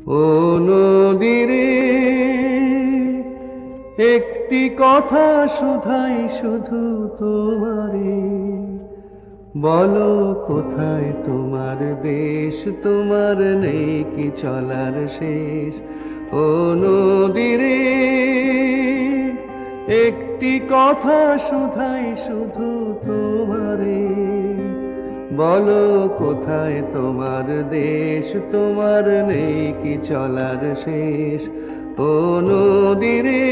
ও নদীরে একটি কথা শুধাই শুধু তোমারে, বলো কোথায় তোমার দেশ, তোমার নেই কি চলার শেষ। ও নদীরে একটি কথা শুধাই শুধু তোমারে, বলো কোথায় তোমার দেশ, তোমার নেই কি চলার শেষ। ও নদীরে